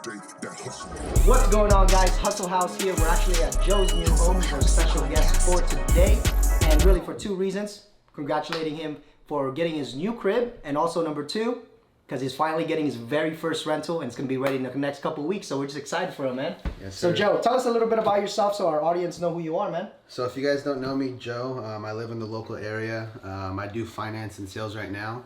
What's going on, guys? Hustle House here. We're actually at Joe's new home for a special guest for today, and really for two reasons. Congratulating him for getting his new crib, and also number two, because he's finally getting his very first rental, and it's gonna be ready in the next couple of weeks. So we're just excited for him, man. Yes, so sir. Joe, tell us a little bit about yourself, so our audience know who you are, man. So if you guys don't know me, Joe, I live in the local area. I do finance and sales right now.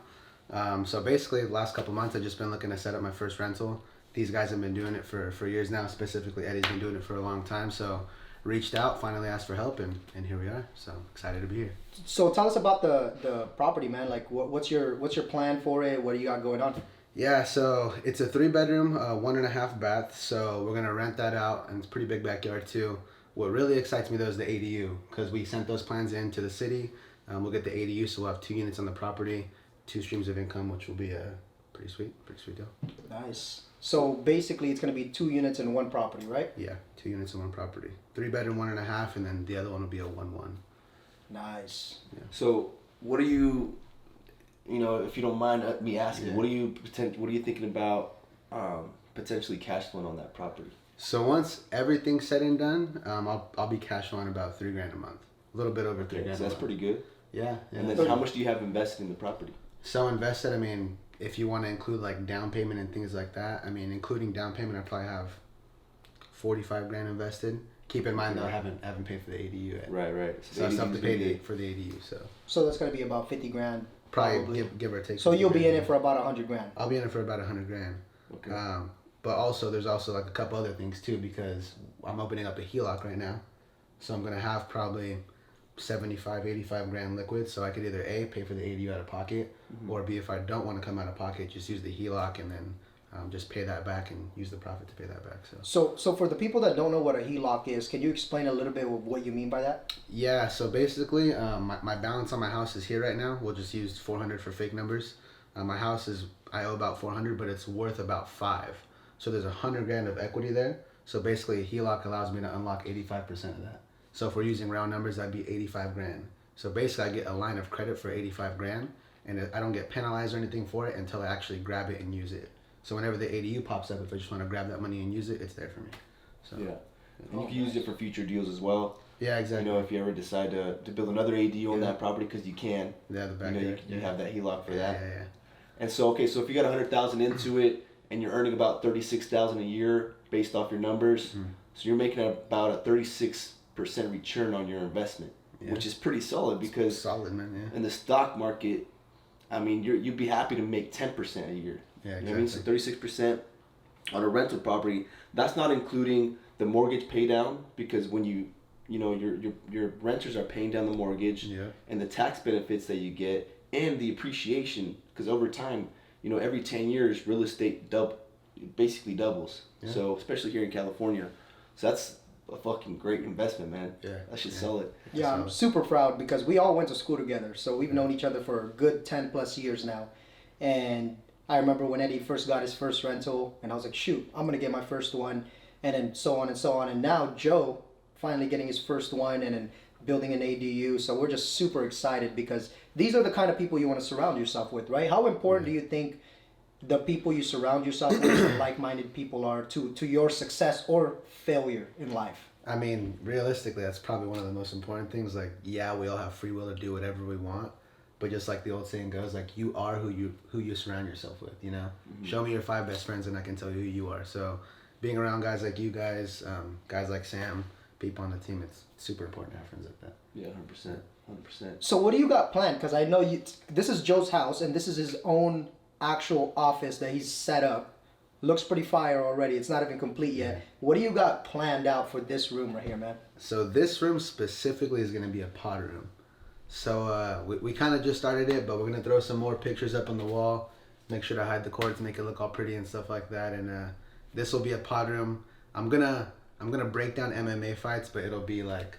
So basically, the last couple months, I've just been looking to set up my first rental. These guys have been doing it for years now. Specifically, Eddie's been doing it for a long time. So reached out, finally asked for help, and here we are. So excited to be here. So tell us about the property, man. Like, what's your plan for it? What do you got going on? Yeah, so it's a 3-bedroom, 1.5 bath. So we're gonna rent that out, and it's a pretty big backyard too. What really excites me though is the ADU, because we sent those plans in to the city. We'll get the ADU, so we'll have 2 units on the property, 2 streams of income, which will be a pretty sweet deal. Nice. So basically, it's gonna be 2 units in one property, right? Yeah, 2 units in one property. 3-bedroom, 1.5, and then the other one will be a 1-1. Nice. Yeah. So, what are you, if you don't mind me asking, Yeah. what are you thinking about potentially cash flowing on that property? So once everything's said and done, I'll be cash flowing about $3,000 a month, a little bit over $3,000. So that's pretty good. Yeah. And then how much do you have invested in the property? So invested, I mean, if you want to include like down payment and things like that, I mean, including down payment, I probably have $45,000 invested. Keep in mind though, I haven't paid for the ADU yet. Right. So I still have to pay for the ADU. So that's gonna be about $50,000. Probably give or take. So you'll be in it $50,000. for about $100,000. I'll be in it for about $100,000. Okay. But also there's also like a couple other things too, because I'm opening up a HELOC right now, so I'm gonna have probably 75, 85 grand liquid, so I could either A, pay for the ADU out of pocket, or B, if I don't want to come out of pocket, just use the HELOC and then just pay that back and use the profit to pay that back. So for the people that don't know what a HELOC is, can you explain a little bit of what you mean by that? Yeah, so basically my balance on my house is here right now. We'll just use 400 for fake numbers. My house I owe about 400, but it's worth about 5. So there's $100,000 of equity there. So basically a HELOC allows me to unlock 85% of that. So if we're using round numbers, that'd be 85 grand. So basically I get a line of credit for 85 grand, and I don't get penalized or anything for it until I actually grab it and use it. So whenever the ADU pops up, if I just want to grab that money and use it, it's there for me. So Yeah. And you can use it for future deals as well. Yeah, exactly. If you ever decide to build another ADU on that property, because you can. Yeah, the backyard. You have that HELOC for that. Yeah. And so if you got 100,000 into it and you're earning about 36,000 a year based off your numbers, so you're making about a 36% return on your investment, which is pretty solid, because solid, man. Yeah. in the stock market, I mean, you'd be happy to make 10% a year. Yeah, exactly. You know what I mean? So 36% on a rental property. That's not including the mortgage pay down, because when your renters are paying down the mortgage, and the tax benefits that you get, and the appreciation, because over time, every 10 years real estate basically doubles. Yeah. So especially here in California, so that's a fucking great investment, man. Yeah, that should sell it. Yeah, I'm super proud, because we all went to school together, so we've known each other for a good 10 plus years now. And I remember when Eddie first got his first rental, and I was like, shoot, I'm gonna get my first one, and then so on and so on. And now Joe finally getting his first one, and then building an ADU. So we're just super excited, because these are the kind of people you want to surround yourself with, right? How important do you think the people you surround yourself with, the like-minded people, are to your success or failure in life? I mean, realistically, that's probably one of the most important things. Like, yeah, we all have free will to do whatever we want, but just like the old saying goes, like, you are who you surround yourself with. Show me your 5 best friends, and I can tell you who you are. So being around guys like you guys, guys like Sam, people on the team, it's super important to have friends like that. Yeah, 100%. So what do you got planned? Because I know this is Joe's house, and this is his own actual office that he's set up. Looks pretty fire already. It's not even complete yet. Yeah. What do you got planned out for this room right here, man? So this room specifically is going to be a pod room. So we kind of just started it, but we're going to throw some more pictures up on the wall, make sure to hide the cords, make it look all pretty and stuff like that. And this will be a pod room. I'm gonna break down MMA fights, but it'll be like,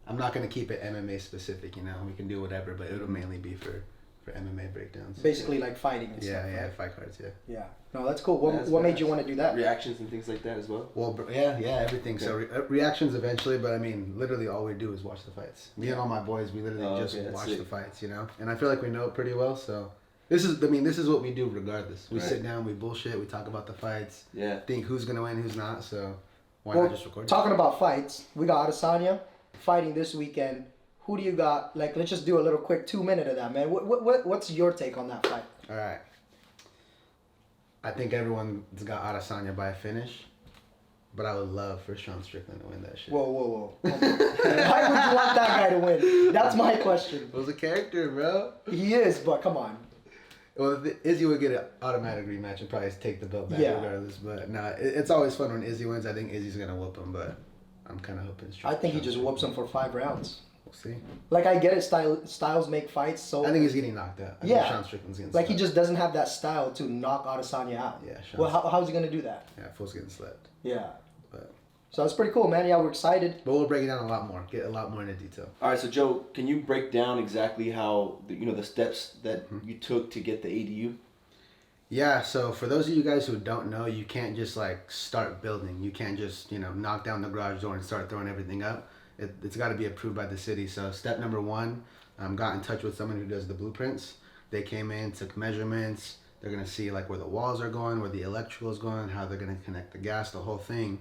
I'm not gonna keep it MMA specific. We can do whatever, but it'll mainly be for MMA breakdowns. Basically like fighting and stuff. Yeah, right? Fight cards. Yeah. No, that's cool. What made you want to do that? Reactions and things like that as well. Well, yeah, everything. Okay. So reactions eventually, but I mean, literally all we do is watch the fights. Me and all my boys, we literally just watch the fights. And I feel like we know it pretty well. So This is what we do regardless. We Right. sit down, we bullshit, we talk about the fights. Yeah. Think who's gonna win, who's not. So why Well, not just record it? talking about fights, we got Adesanya fighting this weekend. Who do you got? Like, let's just do a little quick 2 minute of that, man. What's your take on that fight? All right. I think everyone's got Adesanya by a finish, but I would love for Sean Strickland to win that shit. Whoa. Why would you want that guy to win? That's my question. It was a character, bro. He is, but come on. Well, Izzy would get an automatic rematch and probably take the belt back Yeah. regardless. But no, it's always fun when Izzy wins. I think Izzy's gonna whoop him, but I'm kind of hoping. I think he just whoops him for 5 rounds. We'll see. Like, I get it, styles make fights, so... I think he's getting knocked out. I Yeah. think Sean Strickland's getting Like, he slept. just doesn't have that style to knock Adesanya out. Yeah, Sean's- Well, how's he going to do that? Yeah, Fool's getting slept. Yeah. But So that's pretty cool, man. Yeah, we're excited. we'll break it down a lot more. Get a lot more into detail. All right, so Joe, can you break down exactly how the steps that you took to get the ADU? Yeah, so for those of you guys who don't know, you can't just like start building. You can't just, knock down the garage door and start throwing everything up. It's got to be approved by the city. So step number one, got in touch with someone who does the blueprints. They came in, took measurements. They're going to see like where the walls are going, where the electrical is going, how they're going to connect the gas, the whole thing.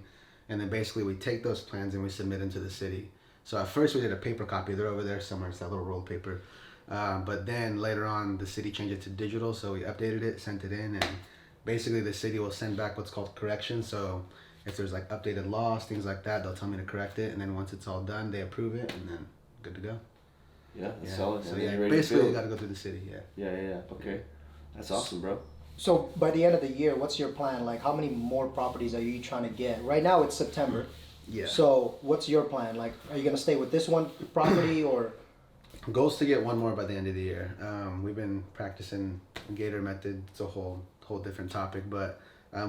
And then basically we take those plans and we submit them to the city. So at first we did a paper copy. They're over there somewhere. It's that little rolled paper. But then later on, the city changed it to digital, so we updated it, sent it in, and basically the city will send back what's called corrections. So if there's like updated laws, things like that, they'll tell me to correct it, and then once it's all done, they approve it, and then good to go. Yeah, that's Yeah. solid. So And then yeah, you're ready to basically you build. got to go through the city. Yeah. Yeah. Okay, that's awesome, bro. So by the end of the year, what's your plan? Like, how many more properties are you trying to get? Right now it's September. Yeah. So what's your plan? Like, are you going to stay with this one property or... Goals to get one more by the end of the year. We've been practicing Gator method. It's a whole different topic, but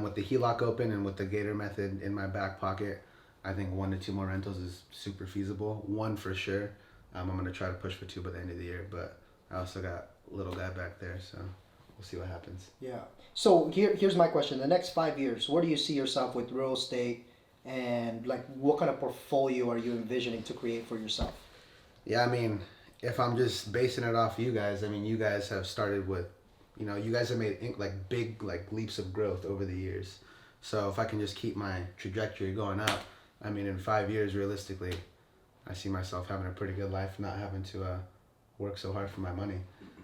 with the HELOC open and with the Gator method in my back pocket, I think 1 to 2 more rentals is super feasible. 1 for sure. I'm gonna try to push for 2 by the end of the year, but I also got little guy back there, so we'll see what happens. Yeah. So here's my question. The next 5 years, where do you see yourself with real estate, and like what kind of portfolio are you envisioning to create for yourself? Yeah, I mean, if I'm just basing it off you guys, I mean, you guys have started with, you guys have made like big like leaps of growth over the years. So if I can just keep my trajectory going up, I mean, in 5 years, realistically, I see myself having a pretty good life, not having to work so hard for my money.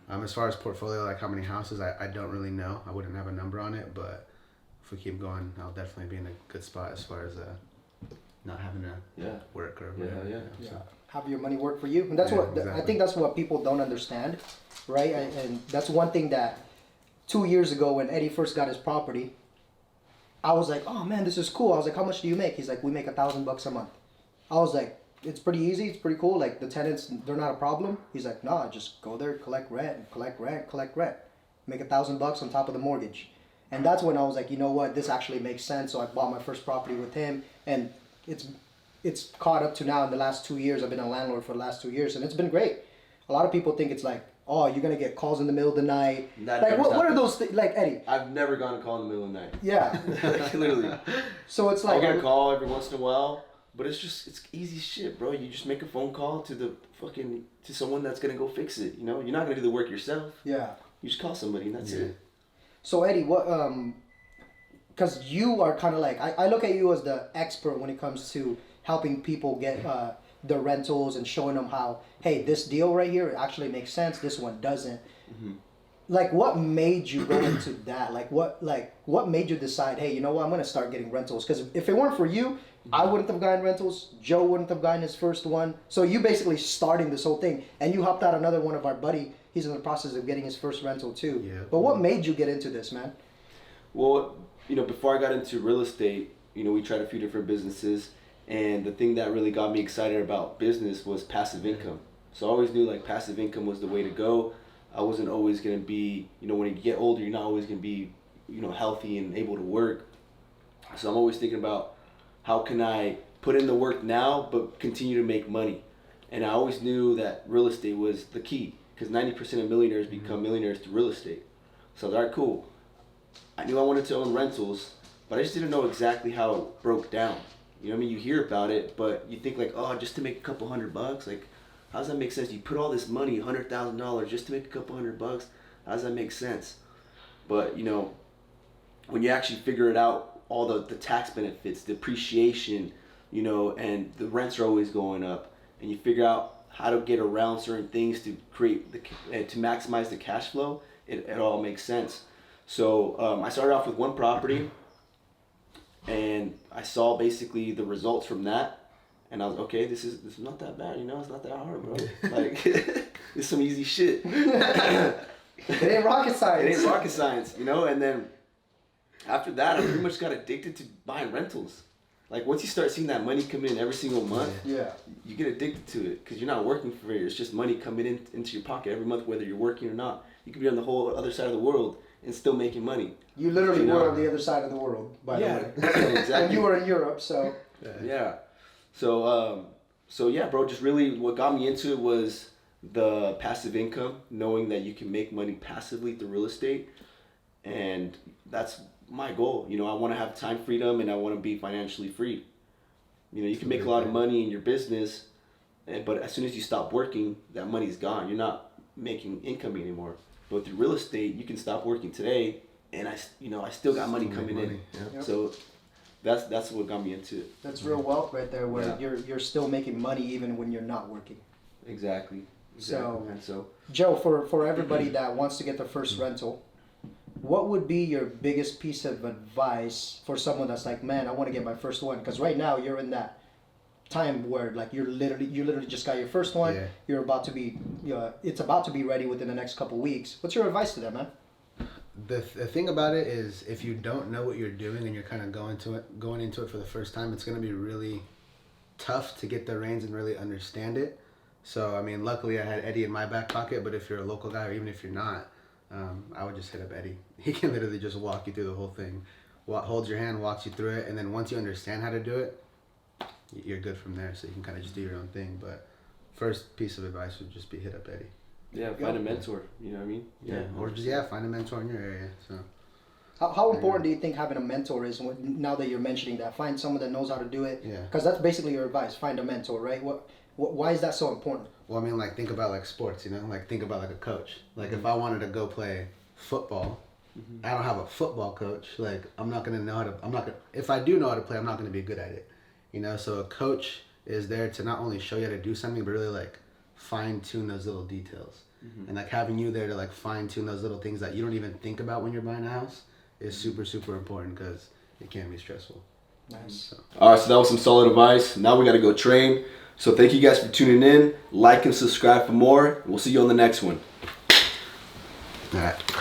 As far as portfolio, like how many houses, I don't really know. I wouldn't have a number on it, but if we keep going, I'll definitely be in a good spot as far as not having to work or whatever. Yeah. So. Have your money work for you, and that's Yeah, what I exactly. think. That's what people don't understand, right? And that's one thing that 2 years ago when Eddie first got his property, I was like, oh man, this is cool. I was like, how much do you make? He's like, we make $1,000 a month. I was like, it's pretty easy. It's pretty cool. Like the tenants, they're not a problem. He's like, no, just go there, collect rent, collect rent, collect rent, make $1,000 on top of the mortgage. And that's when I was like, you know what, this actually makes sense. So I bought my first property with him, and it's caught up to now in the last 2 years. I've been a landlord for the last 2 years, and it's been great. A lot of people think it's like, oh, you're gonna get calls in the middle of the night. That Like, never what are stopped. those things? Like, Eddie. I've never gotten a call in the middle of the night. Yeah. Like, literally. So it's I'll like, get a call every once in a while, but it's easy shit, bro. You just make a phone call to someone that's gonna go fix it. You're not gonna do the work yourself. yeah. You just call somebody and that's it. So Eddie, what? Because you are kind of like, I look at you as the expert when it comes to helping people get the rentals and showing them how, hey, this deal right here, it actually makes sense. This one doesn't. Mm-hmm. Like, what made you go into that? What made you decide, hey, you know what, I'm gonna start getting rentals? Because if it weren't for you, I wouldn't have gotten rentals. Joe wouldn't have gotten his first one. So you basically starting this whole thing, and you helped out another one of our buddy. He's in the process of getting his first rental too. Yeah. But what made you get into this, man? Well, before I got into real estate, we tried a few different businesses, and the thing that really got me excited about business was passive income. So I always knew like passive income was the way to go. I wasn't always going to be, when you get older, you're not always going to be, healthy and able to work. So I'm always thinking about how can I put in the work now, but continue to make money. And I always knew that real estate was the key, because 90% of millionaires become millionaires through real estate. So I was like, all right, cool. I knew I wanted to own rentals, but I just didn't know exactly how it broke down. You hear about it, but you think like, oh, just to make a couple $100, like, how does that make sense? You put all this money, $100,000, just to make a couple $100. How does that make sense? But, you know, when you actually figure it out, all the tax benefits, the appreciation, you know, and the rents are always going up, and you figure out how to get around certain things to create to maximize the cash flow, it all makes sense. So I started off with one property, and I saw basically the results from that, and I was okay. This is not that bad, you know. It's not that hard, bro. Like it's some easy shit. It ain't rocket science. It ain't rocket science, you know. And then after that, I pretty much got addicted to buying rentals. Like once you start seeing that money come in every single month, Yeah. you get addicted to it because you're not working for it. It's just money coming into your pocket every month, whether you're working or not. You could be on the whole other side of the world and still making money. You literally You know? were on the other side of the world, by the way. Exactly. And you were in Europe, so. Yeah. So yeah, bro. Just really, what got me into it was the passive income, knowing that you can make money passively through real estate, and that's my goal. You know, I want to have time freedom, and I want to be financially free. You know, you can make a lot of money in your business, but as soon as you stop working, that money's gone. You're not making income anymore. But through real estate, you can stop working today, and I still got money coming in. Yeah. So that's what got me into it. That's real wealth right there, where you're still making money even when you're not working. Exactly. So Joe, for everybody that wants to get their first rental, what would be your biggest piece of advice for someone that's like, man, I want to get my first one? Because right now you're in that time where like you literally just got your first one. Yeah. You're about to be, it's about to be ready within the next couple weeks. What's your advice to them, man? The thing about it is, if you don't know what you're doing and you're kind of going into it for the first time, it's going to be really tough to get the reins and really understand it. So, I mean, luckily I had Eddie in my back pocket, but if you're a local guy or even if you're not, I would just hit up Eddie. He can literally just walk you through the whole thing. Holds your hand, walks you through it, and then once you understand how to do it, you're good from there. So you can kind of just do your own thing. But first piece of advice would just be hit up Eddie. yeah, find a mentor. You know what I mean? Or just find a mentor in your area. So How important do you think having a mentor is now that you're mentioning that? Find someone that knows how to do it. Yeah. Because that's basically your advice. Find a mentor, right? Why is that so important? Well, I mean, like, think about, like, sports, you know? Like, think about, like, a coach. Like, if I wanted to go play football, I don't have a football coach. Like, I'm not going to know how to... If I do know how to play, I'm not going to be good at it. You know? So a coach is there to not only show you how to do something, but really, like, fine-tune those little details. And, like, having you there to, like, fine-tune those little things that you don't even think about when you're buying a house is super, super important because it can be stressful. Nice. All right, so that was some solid advice. Now we got to go train. So thank you guys for tuning in. Like and subscribe for more. We'll see you on the next one. All right.